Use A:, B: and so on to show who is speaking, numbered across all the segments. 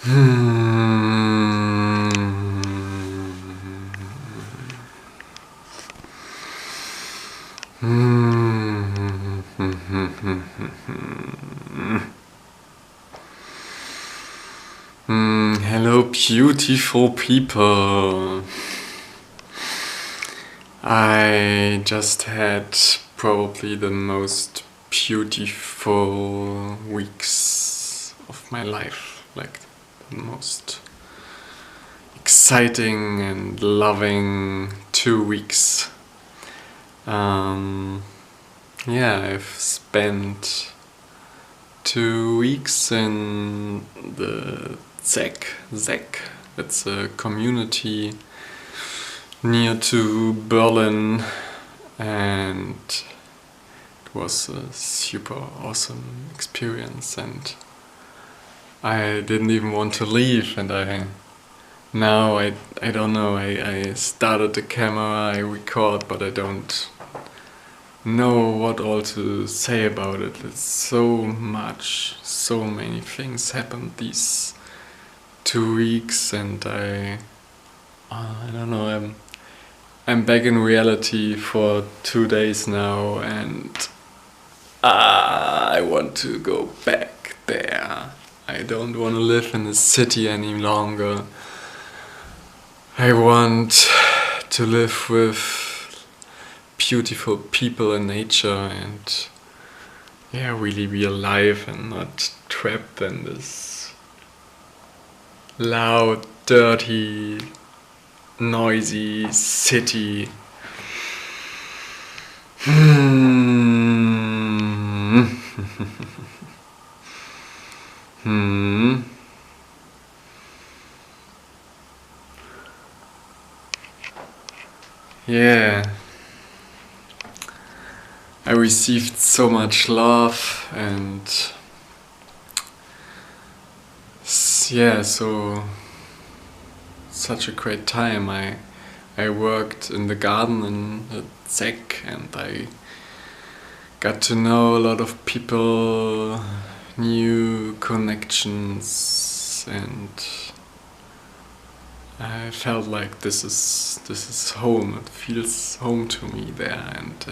A: Hello, beautiful people. I just had probably the most beautiful weeks of my life, like the most exciting and loving 2 weeks. I've spent 2 weeks in the ZEGG. It's a community near to Berlin, and it was a super awesome experience, and I didn't even want to leave. And I don't know, I started the camera, I record, but I don't know what all to say about it. It's so many things happened these 2 weeks, and I don't know, I'm back in reality for 2 days now, and I want to go back there. I don't want to live in the city any longer. I want to live with beautiful people and nature, and really be alive and not trapped in this loud, dirty, noisy city. Yeah, I received so much love, and such a great time. I worked in the garden in the ZEGG, and I got to know a lot of people, new connections, and I felt like this is home. It feels home to me there, and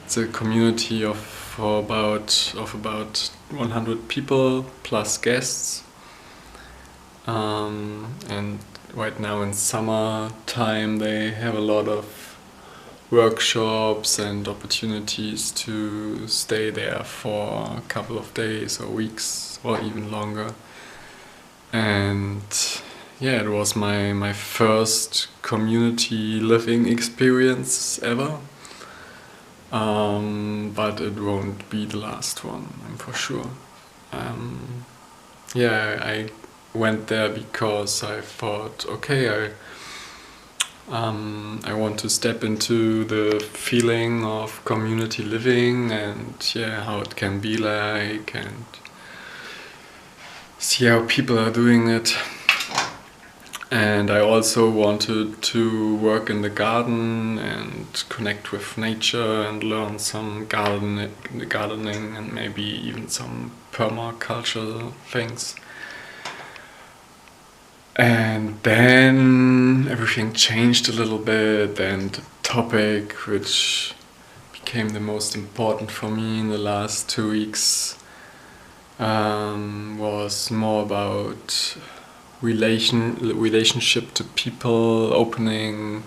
A: it's a community of about 100 people plus guests. And right now in summertime they have a lot of workshops and opportunities to stay there for a couple of days or weeks or even longer. And it was my first community living experience ever. But it won't be the last one, I'm for sure. I went there because I thought, okay, I want to step into the feeling of community living, and how it can be like, and see how people are doing it. And I also wanted to work in the garden and connect with nature and learn some gardening and maybe even some permaculture things. And then everything changed a little bit, and the topic which became the most important for me in the last 2 weeks was more about relationship to people, opening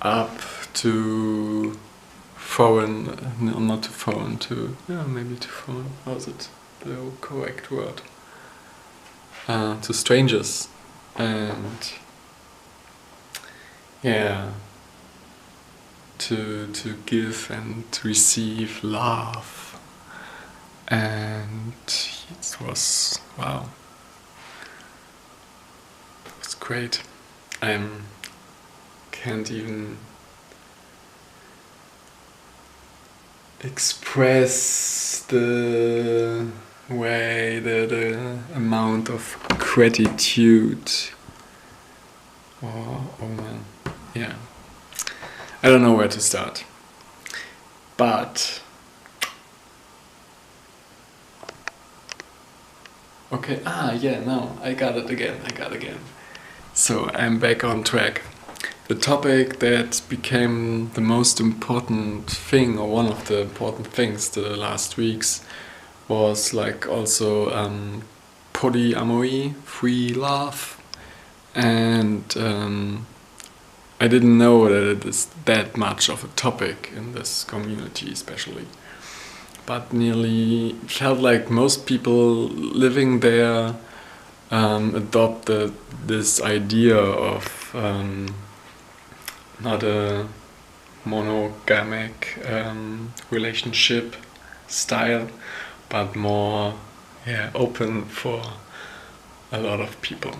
A: up to maybe to foreign, how's it the correct word? To strangers, and to give and receive love, and it was wow. It was great. I can't even express the way, the amount of gratitude. Oh man, I don't know where to start, but Okay, yeah, no, I got it again. So I'm back on track. The topic that became the most important thing, or one of the important things the last weeks, was like also polyamory, free love, and I didn't know that it is that much of a topic in this community, especially. But nearly felt like most people living there adopted this idea of not a monogamic relationship style, but more open for a lot of people.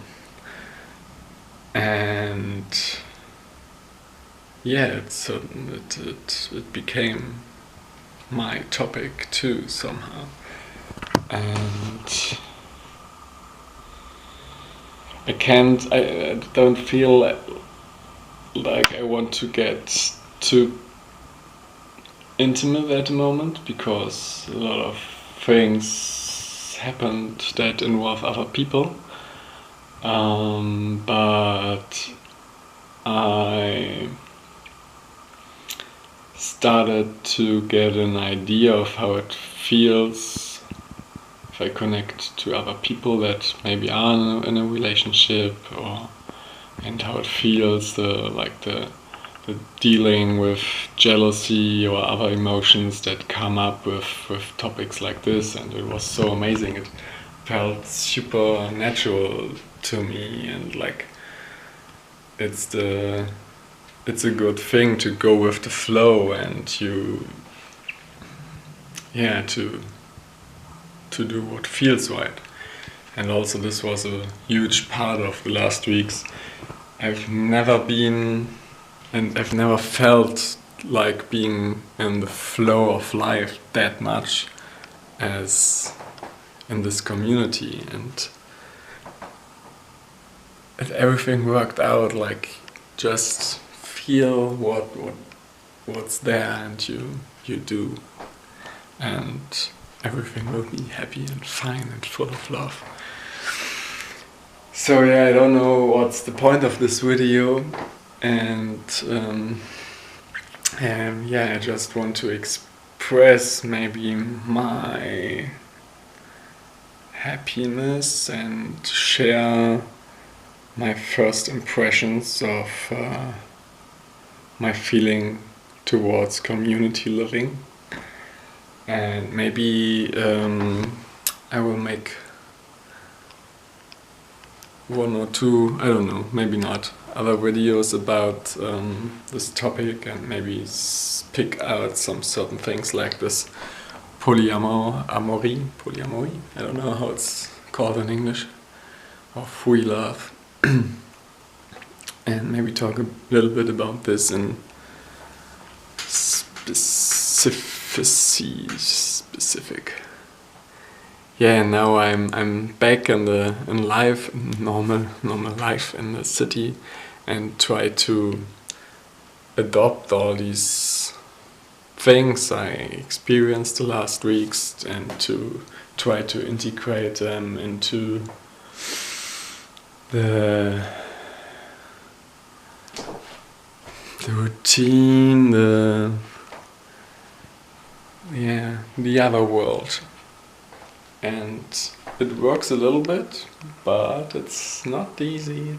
A: And it became my topic too somehow. And I don't feel like I want to get too intimate at the moment, because a lot of things happened that involve other people. But I started to get an idea of how it feels if I connect to other people that maybe are in a relationship, and how it feels the dealing with jealousy or other emotions that come up with topics like this. And it was so amazing. It felt super natural to me, and like it's a good thing to go with the flow, and to do what feels right. And also this was a huge part of the last weeks. I've never felt like being in the flow of life that much as in this community, and everything worked out. Like, just feel what's there, and you do, and everything will be happy and fine and full of love. So yeah, I don't know what's the point of this video, and I just want to express maybe my happiness and share my first impressions of my feeling towards community living. And maybe I will make one or two, I don't know, maybe not, other videos about this topic, and maybe pick out some certain things like this polyamory, I don't know how it's called in English, or free love. And maybe talk a little bit about this in specific. Yeah, now I'm back in normal life in the city, and try to adopt all these things I experienced the last weeks, and to try to integrate them into the routine, the other world. And it works a little bit, but it's not easy.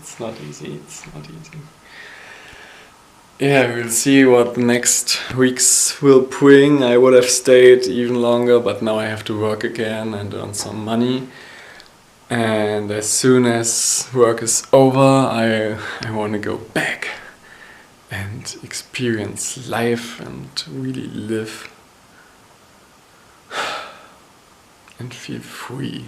A: Yeah, we'll see what the next weeks will bring. I would have stayed even longer, but now I have to work again and earn some money. And as soon as work is over, I want to go back and experience life and really live and feel free.